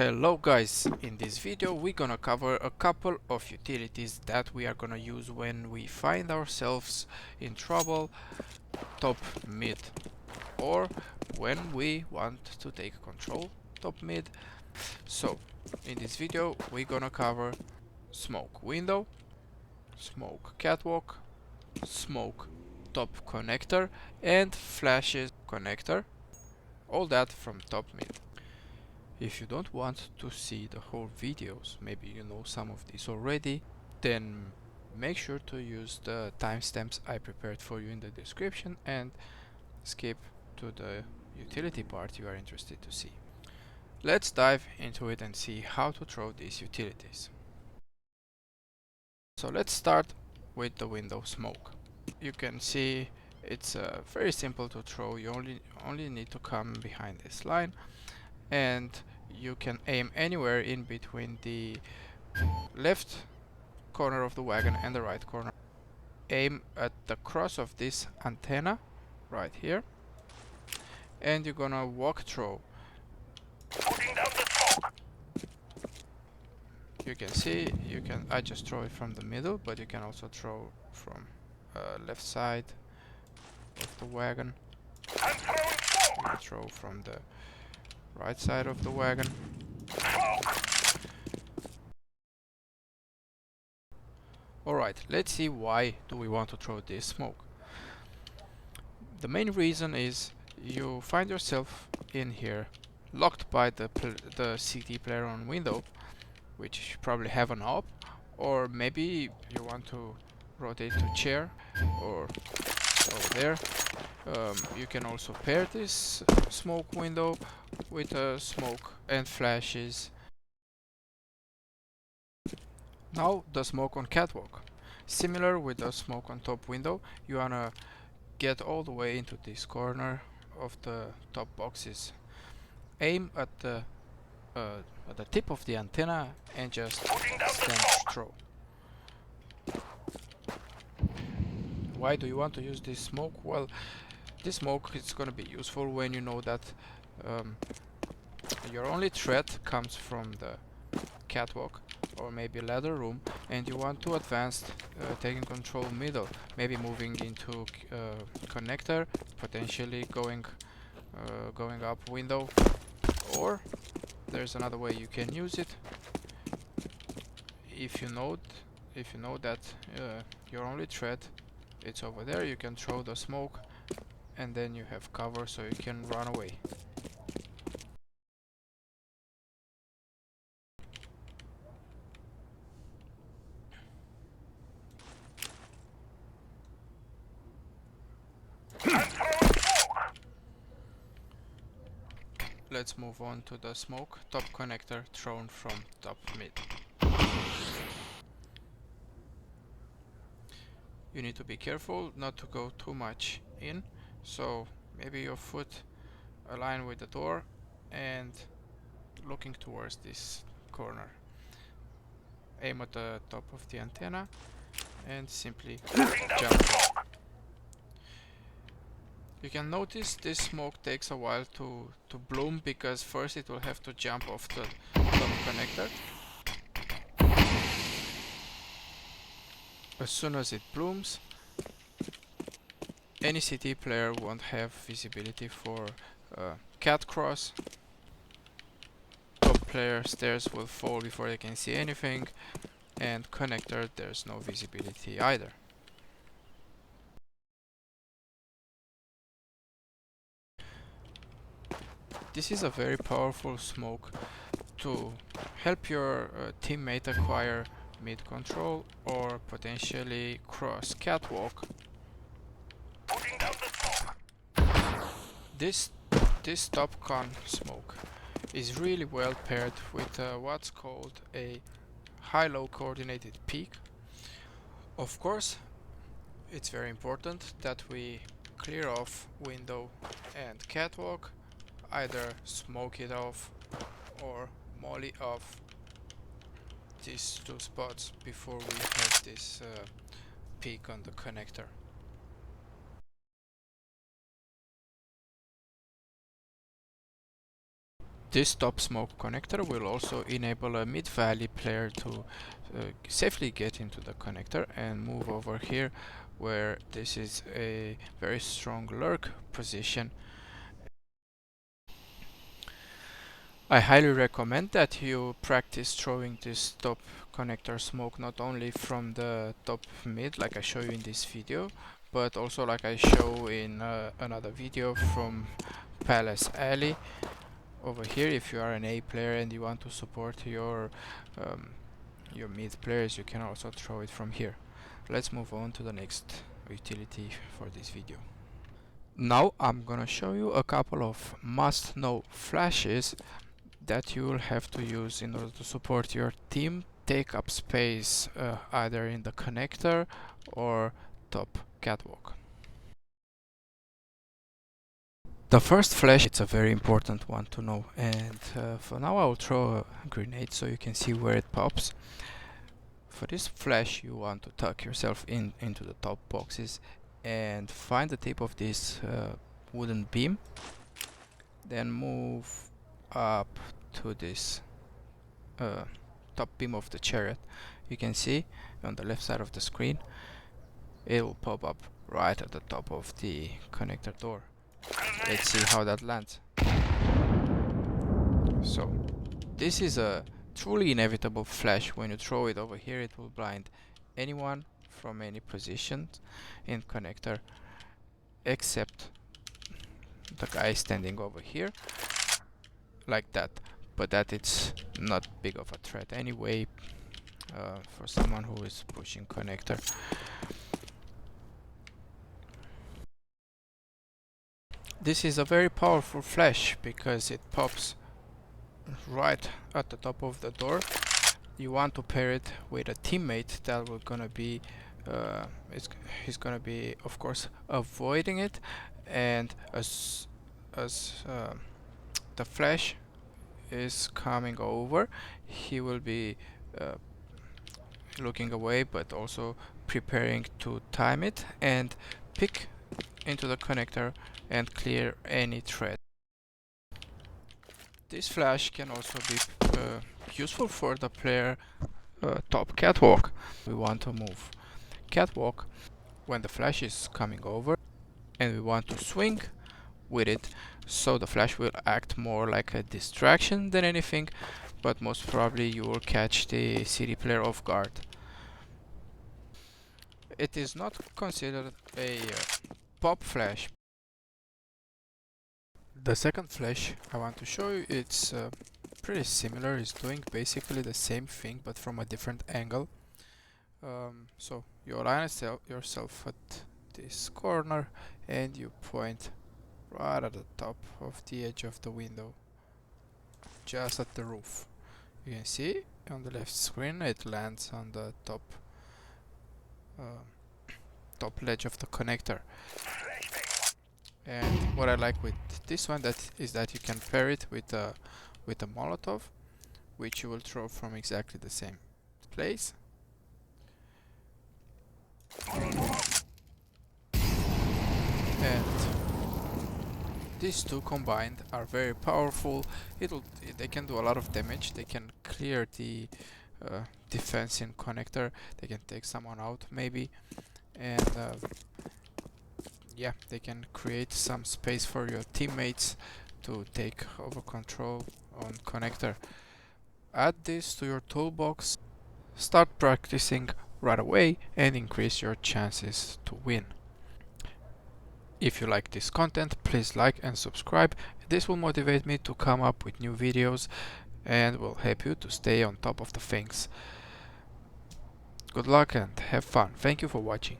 Hello guys, in this video we're gonna cover a couple of utilities that we are gonna use when we find ourselves in trouble top mid, or when we want to take control top mid. So in this video we're gonna cover smoke window, smoke catwalk, smoke top connector and flashes connector, all that from top mid. If you don't want to see the whole videos, maybe you know some of these already, then make sure to use the timestamps I prepared for you in the description and skip to the utility part you are interested to see. Let's dive into it and see how to throw these utilities. So let's start with the window smoke. You can see it's very simple to throw. You only need to come behind this line, and you can aim anywhere in between the left corner of the wagon and the right corner. Aim at the cross of this antenna right here, and you're gonna walk through. You can see I just throw it from the middle, but you can also throw from left side of the wagon. You can throw from the right side of the wagon. Alright, let's see why do we want to throw this smoke. The main reason is you find yourself in here locked by the CT player on window, which probably have an op, or maybe you want to rotate to chair or over there. You can also pair this smoke window with a smoke and flashes. Now the smoke on catwalk. Similar with the smoke on top window, you wanna get all the way into this corner of the top boxes. Aim at the tip of the antenna and just stand throw. Why do you want to use this smoke? Well, this smoke is gonna be useful when you know that your only threat comes from the catwalk or maybe ladder room, and you want to advance, taking control middle, maybe moving into connector, potentially going up window, or there's another way you can use it. If you know that your only threat it's over there, you can throw the smoke and then you have cover so you can run away. Let's move on to the smoke top connector thrown from top mid. You need to be careful not to go too much in, so maybe your foot align with the door and looking towards this corner. Aim at the top of the antenna and simply jump in. You can notice this smoke takes a while to bloom, because first it will have to jump off the top connector. As soon as it blooms, any CT player won't have visibility for cat cross. Top player stairs will fall before they can see anything, and connector there's no visibility either. This is a very powerful smoke to help your teammate acquire mid control or potentially cross catwalk. This top con smoke is really well paired with what's called a high-low coordinated peak. Of course, it's very important that we clear off window and catwalk, either smoke it off or molly off these two spots before we have this peak on the connector. This top smoke connector will also enable a mid-valley player to safely get into the connector and move over here, where this is a very strong lurk position. I highly recommend that you practice throwing this top connector smoke not only from the top mid like I show you in this video, but also like I show in another video from Palace Alley. Over here, if you are an A player and you want to support your mid players, you can also throw it from here. Let's move on to the next utility for this video. Now I'm gonna show you a couple of must-know flashes that you will have to use in order to support your team take up space either in the connector or top catwalk. The first flash, it's a very important one to know, and for now I will throw a grenade so you can see where it pops. For this flash you want to tuck yourself into the top boxes and find the tip of this wooden beam, then move up to this top beam of the chariot. You can see on the left side of the screen it will pop up right at the top of the connector door. Let's see how that lands. So this is a truly inevitable flash. When you throw it over here, it will blind anyone from any position in connector except the guy standing over here, like that. But that it's not big of a threat anyway for someone who is pushing connector. This is a very powerful flash because it pops right at the top of the door. You want to pair it with a teammate that will gonna be he's gonna be of course avoiding it, and as the flash is coming over, he will be looking away but also preparing to time it and pick into the connector and clear any threat. This flash can also be useful for the player top catwalk. We want to move catwalk when the flash is coming over, and we want to swing with it, so the flash will act more like a distraction than anything, but most probably you will catch the city player off guard. It is not considered a pop flash. The second flash I want to show you, it's pretty similar. It's doing basically the same thing but from a different angle. So you align yourself at this corner and you point right at the top of the edge of the window, just at the roof. You can see on the left screen it lands on the top ledge of the connector. And what I like with this one is that you can pair it with a Molotov, which you will throw from exactly the same place. And these two combined are very powerful. They can do a lot of damage. They can clear the defense in connector. They can take someone out maybe, and yeah, they can create some space for your teammates to take over control on connector. Add this to your toolbox, start practicing right away, and increase your chances to win. If you like this content, please like and subscribe. This will motivate me to come up with new videos and will help you to stay on top of the things. Good luck and have fun. Thank you for watching.